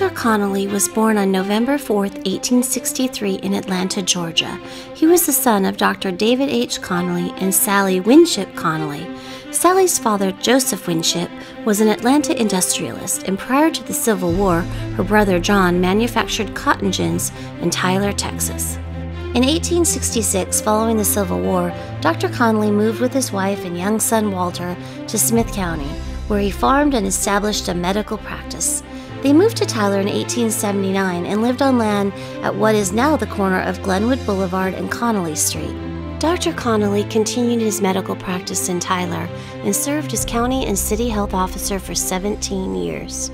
Walter Connally was born on November 4, 1863 in Atlanta, Georgia. He was the son of Dr. David H. Connally and Sally Winship Connally. Sally's father, Joseph Winship, was an Atlanta industrialist, and prior to the Civil War, her brother John manufactured cotton gins in Tyler, Texas. In 1866, following the Civil War, Dr. Connally moved with his wife and young son Walter to Smith County, where he farmed and established a medical practice. They moved to Tyler in 1879 and lived on land at what is now the corner of Glenwood Boulevard and Connally Street. Dr. Connally continued his medical practice in Tyler and served as county and city health officer for 17 years.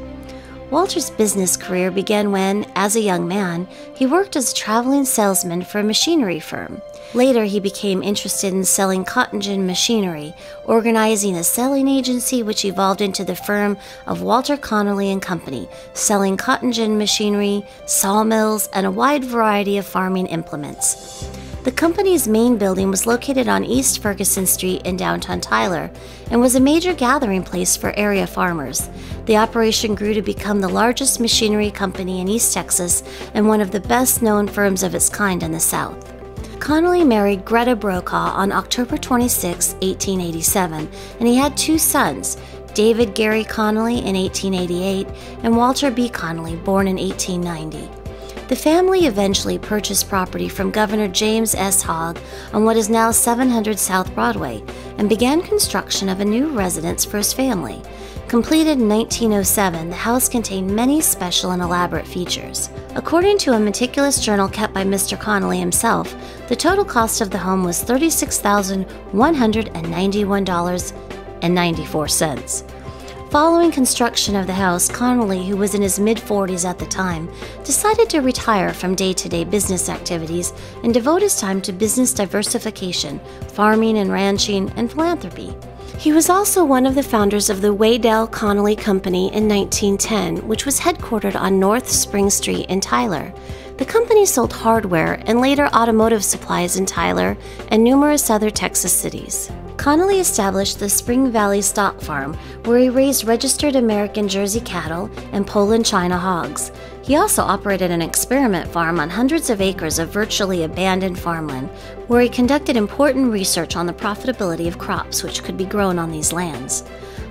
Walter's business career began when, as a young man, he worked as a traveling salesman for a machinery firm. Later, he became interested in selling cotton gin machinery, organizing a selling agency which evolved into the firm of Walter Connally and Company, selling cotton gin machinery, sawmills, and a wide variety of farming implements. The company's main building was located on East Ferguson Street in downtown Tyler and was a major gathering place for area farmers. The operation grew to become the largest machinery company in East Texas and one of the best-known firms of its kind in the South. Connally married Greta Brokaw on October 26, 1887, and he had two sons, David Gary Connally in 1888 and Walter B. Connally, born in 1890. The family eventually purchased property from Governor James S. Hogg on what is now 700 South Broadway and began construction of a new residence for his family. Completed in 1907, the house contained many special and elaborate features. According to a meticulous journal kept by Mr. Connally himself, the total cost of the home was $36,191.94. Following construction of the house, Connally, who was in his mid-40s at the time, decided to retire from day-to-day business activities and devote his time to business diversification, farming and ranching, and philanthropy. He was also one of the founders of the Waydell Connally Company in 1910, which was headquartered on North Spring Street in Tyler. The company sold hardware and later automotive supplies in Tyler and numerous other Texas cities. Connally established the Spring Valley Stock Farm, where he raised registered American Jersey cattle and Poland China hogs. He also operated an experiment farm on hundreds of acres of virtually abandoned farmland, where he conducted important research on the profitability of crops which could be grown on these lands.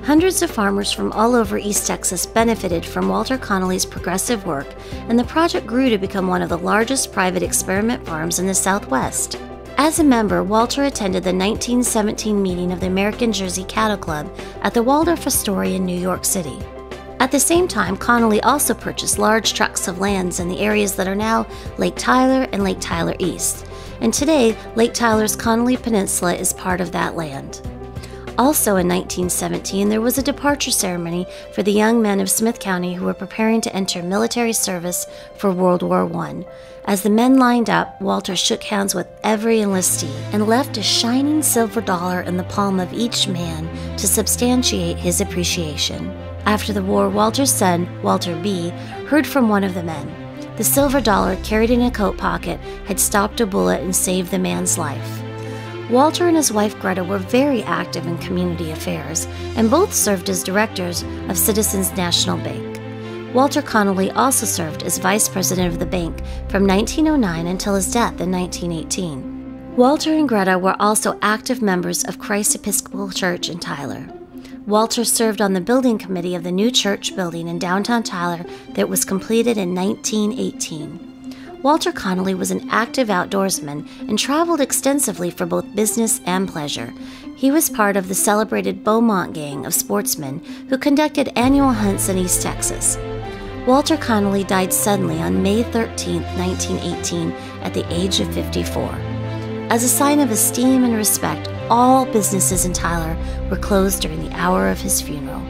Hundreds of farmers from all over East Texas benefited from Walter Connally's progressive work, and the project grew to become one of the largest private experiment farms in the Southwest. As a member, Walter attended the 1917 meeting of the American Jersey Cattle Club at the Waldorf Astoria in New York City. At the same time, Connally also purchased large tracts of lands in the areas that are now Lake Tyler and Lake Tyler East, and today Lake Tyler's Connally Peninsula is part of that land. Also in 1917, there was a departure ceremony for the young men of Smith County who were preparing to enter military service for World War I. As the men lined up, Walter shook hands with every enlistee and left a shining silver dollar in the palm of each man to substantiate his appreciation. After the war, Walter's son, Walter B., heard from one of the men. The silver dollar, carried in a coat pocket, had stopped a bullet and saved the man's life. Walter and his wife Greta were very active in community affairs, and both served as directors of Citizens National Bank. Walter Connally also served as vice president of the bank from 1909 until his death in 1918. Walter and Greta were also active members of Christ Episcopal Church in Tyler. Walter served on the building committee of the new church building in downtown Tyler that was completed in 1918. Walter Connally was an active outdoorsman and traveled extensively for both business and pleasure. He was part of the celebrated Beaumont gang of sportsmen who conducted annual hunts in East Texas. Walter Connally died suddenly on May 13, 1918, at the age of 54. As a sign of esteem and respect, all businesses in Tyler were closed during the hour of his funeral.